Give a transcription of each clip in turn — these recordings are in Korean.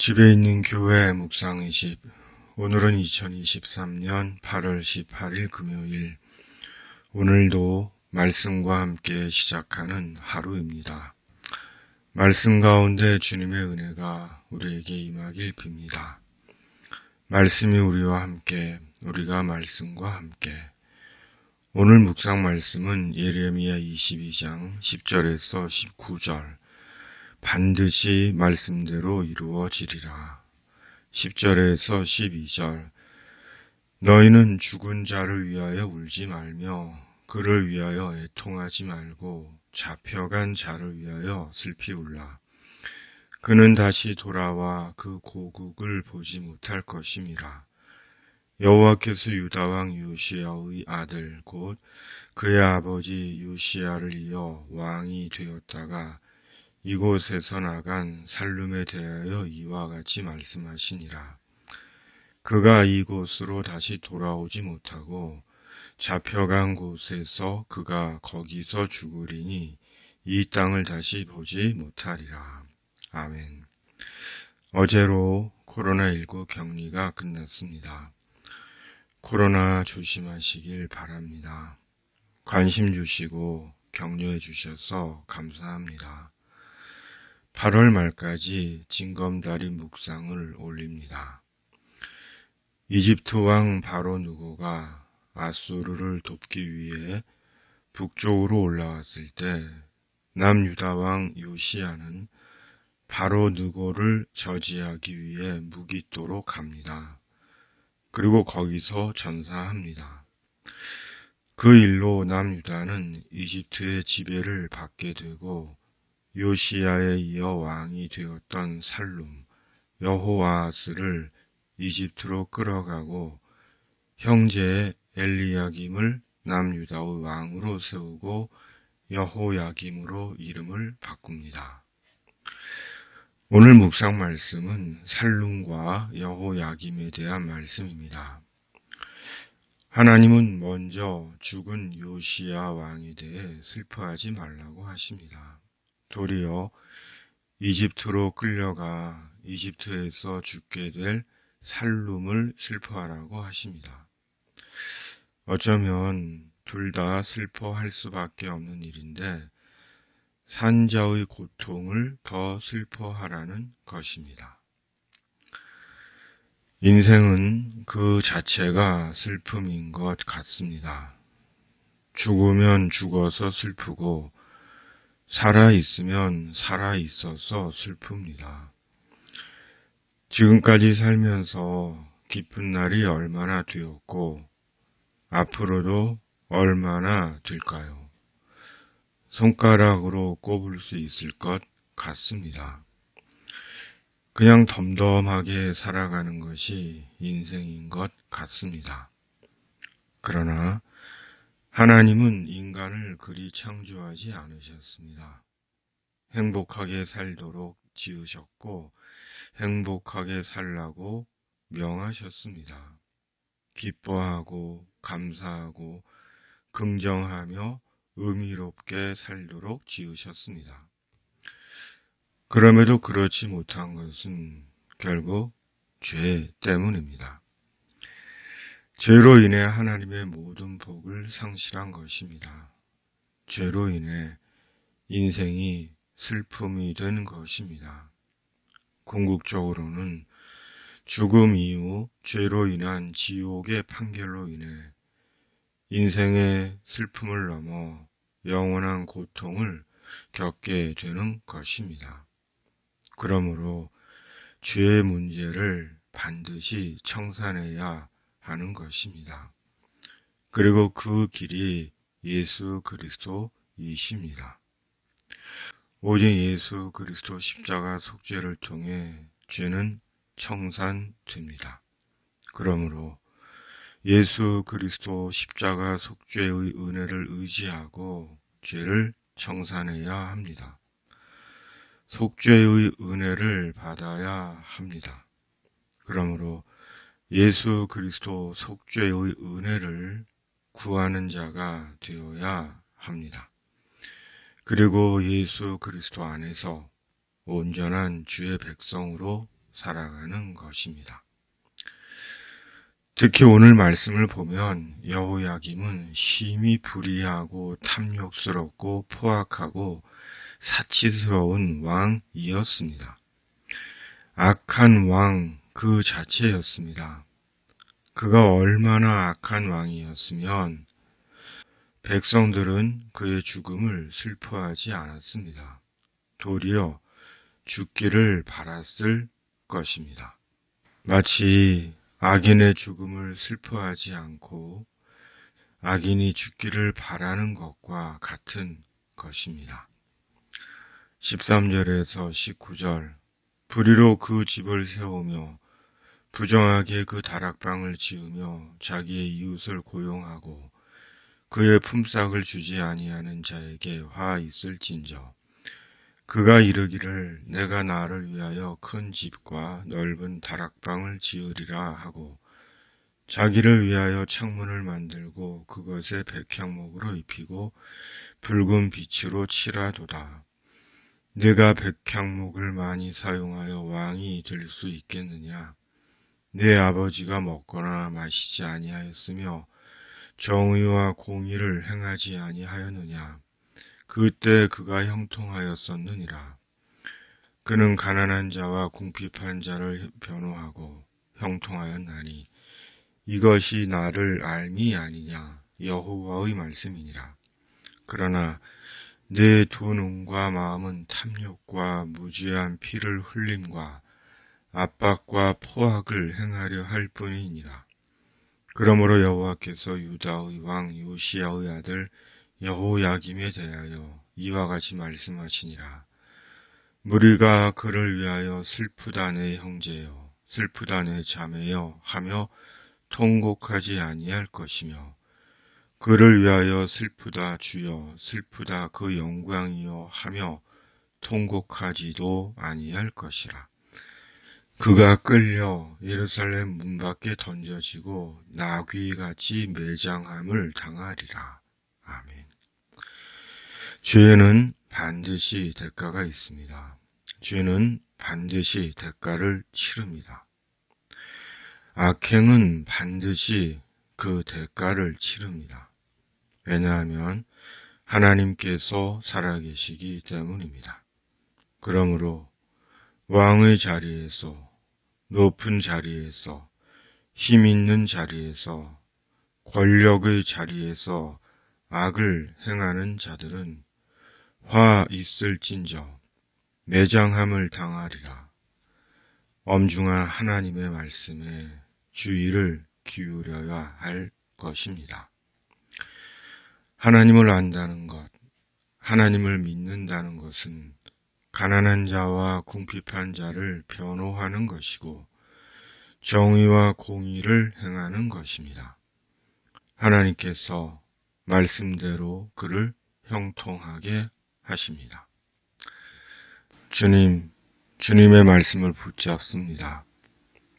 집에 있는 교회 묵상의식. 오늘은 2023년 8월 18일 금요일. 오늘도 말씀과 함께 시작하는 하루입니다. 말씀 가운데 주님의 은혜가 우리에게 임하길 빕니다. 말씀이 우리와 함께, 우리가 말씀과 함께. 오늘 묵상 말씀은 예레미야 22장 10절에서 19절. 반드시 말씀대로 이루어지리라. 10절에서 12절. 너희는 죽은 자를 위하여 울지 말며 그를 위하여 애통하지 말고 잡혀간 자를 위하여 슬피 울라. 그는 다시 돌아와 그 고국을 보지 못할 것임이라. 여호와께서 유다 왕 요시야의 아들 곧 그의 아버지 요시야를 이어 왕이 되었다가 이곳에서 나간 살룸에 대하여 이와 같이 말씀하시니라. 그가 이곳으로 다시 돌아오지 못하고 잡혀간 곳에서 그가 거기서 죽으리니 이 땅을 다시 보지 못하리라. 아멘. 어제로 코로나19 격리가 끝났습니다. 코로나 조심하시길 바랍니다. 관심 주시고 격려해 주셔서 감사합니다. 8월 말까지 징검다리 묵상을 올립니다. 이집트 왕 바로 누고가 아수르를 돕기 위해 북쪽으로 올라왔을 때 남유다 왕 요시야는 바로 누고를 저지하기 위해 무기또로 갑니다. 그리고 거기서 전사합니다. 그 일로 남유다는 이집트의 지배를 받게 되고 요시야에 이어 왕이 되었던 살룸, 여호아스를 이집트로 끌어가고 형제 엘리야김을 남유다의 왕으로 세우고 여호야김으로 이름을 바꿉니다. 오늘 묵상 말씀은 살룸과 여호야김에 대한 말씀입니다. 하나님은 먼저 죽은 요시야 왕에 대해 슬퍼하지 말라고 하십니다. 도리어 이집트로 끌려가 이집트에서 죽게 될 살룸을 슬퍼하라고 하십니다. 어쩌면 둘 다 슬퍼할 수밖에 없는 일인데 산자의 고통을 더 슬퍼하라는 것입니다. 인생은 그 자체가 슬픔인 것 같습니다. 죽으면 죽어서 슬프고 살아있으면 살아있어서 슬픕니다. 지금까지 살면서 기쁜 날이 얼마나 되었고 앞으로도 얼마나 될까요? 손가락으로 꼽을 수 있을 것 같습니다. 그냥 덤덤하게 살아가는 것이 인생인 것 같습니다. 그러나 하나님은 인간을 그리 창조하지 않으셨습니다. 행복하게 살도록 지으셨고 행복하게 살라고 명하셨습니다. 기뻐하고 감사하고 긍정하며 의미롭게 살도록 지으셨습니다. 그럼에도 그렇지 못한 것은 결국 죄 때문입니다. 죄로 인해 하나님의 모든 복을 상실한 것입니다. 죄로 인해 인생이 슬픔이 된 것입니다. 궁극적으로는 죽음 이후 죄로 인한 지옥의 판결로 인해 인생의 슬픔을 넘어 영원한 고통을 겪게 되는 것입니다. 그러므로 죄의 문제를 반드시 청산해야 하는 것입니다. 그리고 그 길이 예수 그리스도이십니다. 오직 예수 그리스도 십자가 속죄를 통해 죄는 청산됩니다. 그러므로 예수 그리스도 십자가 속죄의 은혜를 의지하고 죄를 청산해야 합니다. 속죄의 은혜를 받아야 합니다. 그러므로 예수 그리스도 속죄의 은혜를 구하는 자가 되어야 합니다. 그리고 예수 그리스도 안에서 온전한 주의 백성으로 살아가는 것입니다. 특히 오늘 말씀을 보면 여호야김은 심히 불의하고 탐욕스럽고 포악하고 사치스러운 왕이었습니다. 악한 왕 그 자체였습니다. 그가 얼마나 악한 왕이었으면 백성들은 그의 죽음을 슬퍼하지 않았습니다. 도리어 죽기를 바랐을 것입니다. 마치 악인의 죽음을 슬퍼하지 않고 악인이 죽기를 바라는 것과 같은 것입니다. 13절에서 19절 불의로 그 집을 세우며 부정하게 그 다락방을 지으며 자기의 이웃을 고용하고 그의 품삯을 주지 아니하는 자에게 화 있을진저 그가 이르기를 내가 나를 위하여 큰 집과 넓은 다락방을 지으리라 하고 자기를 위하여 창문을 만들고 그것에 백향목으로 입히고 붉은 빛으로 칠하도다. 내가 백향목을 많이 사용하여 왕이 될 수 있겠느냐? 내 아버지가 먹거나 마시지 아니하였으며 정의와 공의를 행하지 아니하였느냐? 그때 그가 형통하였었느니라. 그는 가난한 자와 궁핍한 자를 변호하고 형통하였나니 이것이 나를 알미 아니냐? 여호와의 말씀이니라. 그러나 내 두 눈과 마음은 탐욕과 무죄한 피를 흘림과 압박과 포악을 행하려 할 뿐이니라. 그러므로 여호와께서 유다의 왕 요시야의 아들 여호야김에 대하여 이와 같이 말씀하시니라. 무리가 그를 위하여 슬프다 내 형제여 슬프다 내 자매여 하며 통곡하지 아니할 것이며 그를 위하여 슬프다 주여 슬프다 그 영광이여 하며 통곡하지도 아니할 것이라. 그가 끌려 예루살렘 문 밖에 던져지고 나귀같이 매장함을 당하리라. 아멘. 죄는 반드시 대가가 있습니다. 죄는 반드시 대가를 치릅니다. 악행은 반드시 그 대가를 치릅니다. 왜냐하면 하나님께서 살아계시기 때문입니다. 그러므로 왕의 자리에서, 높은 자리에서, 힘 있는 자리에서, 권력의 자리에서 악을 행하는 자들은 화 있을진저 매장함을 당하리라. 엄중한 하나님의 말씀에 주의를 기울여야 할 것입니다. 하나님을 안다는 것, 하나님을 믿는다는 것은 가난한 자와 궁핍한 자를 변호하는 것이고 정의와 공의를 행하는 것입니다. 하나님께서 말씀대로 그를 형통하게 하십니다. 주님의 말씀을 붙잡습니다.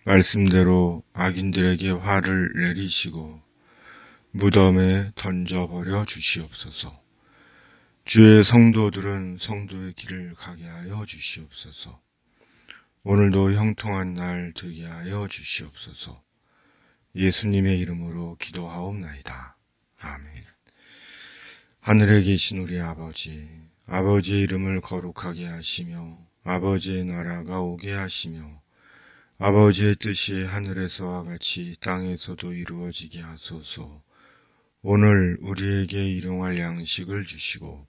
말씀대로 악인들에게 화를 내리시고 무덤에 던져버려 주시옵소서. 주의 성도들은 성도의 길을 가게 하여 주시옵소서. 오늘도 형통한 날 되게 하여 주시옵소서. 예수님의 이름으로 기도하옵나이다. 아멘. 하늘에 계신 우리 아버지, 아버지의 이름을 거룩하게 하시며 아버지의 나라가 오게 하시며 아버지의 뜻이 하늘에서와 같이 땅에서도 이루어지게 하소서. 오늘 우리에게 일용할 양식을 주시고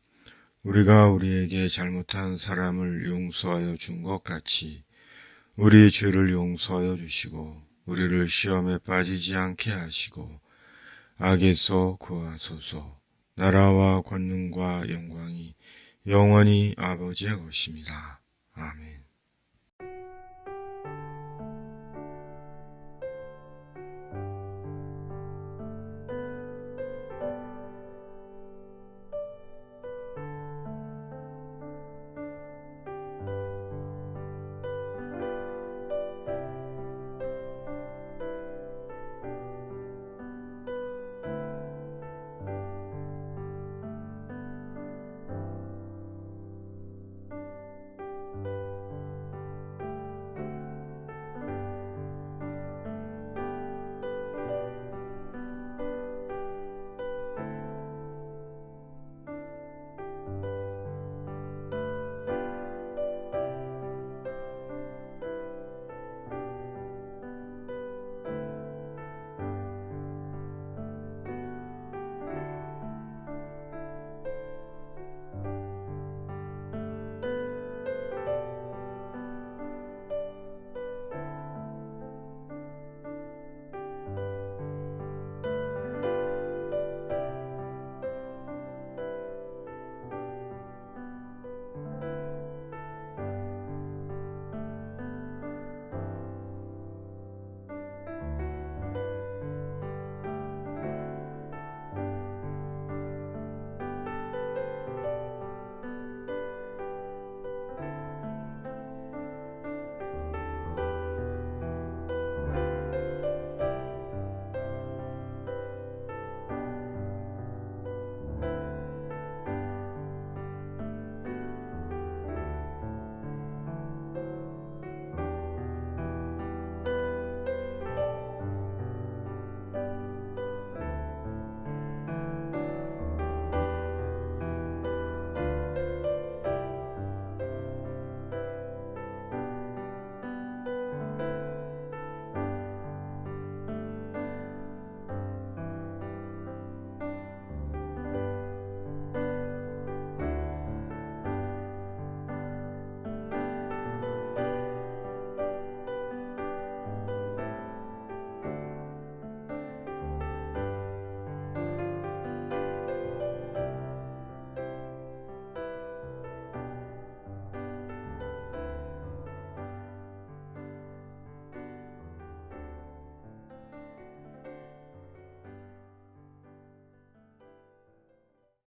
우리가 우리에게 잘못한 사람을 용서하여 준 것 같이 우리의 죄를 용서하여 주시고 우리를 시험에 빠지지 않게 하시고 악에서 구하소서. 나라와 권능과 영광이 영원히 아버지의 것입니다. 아멘.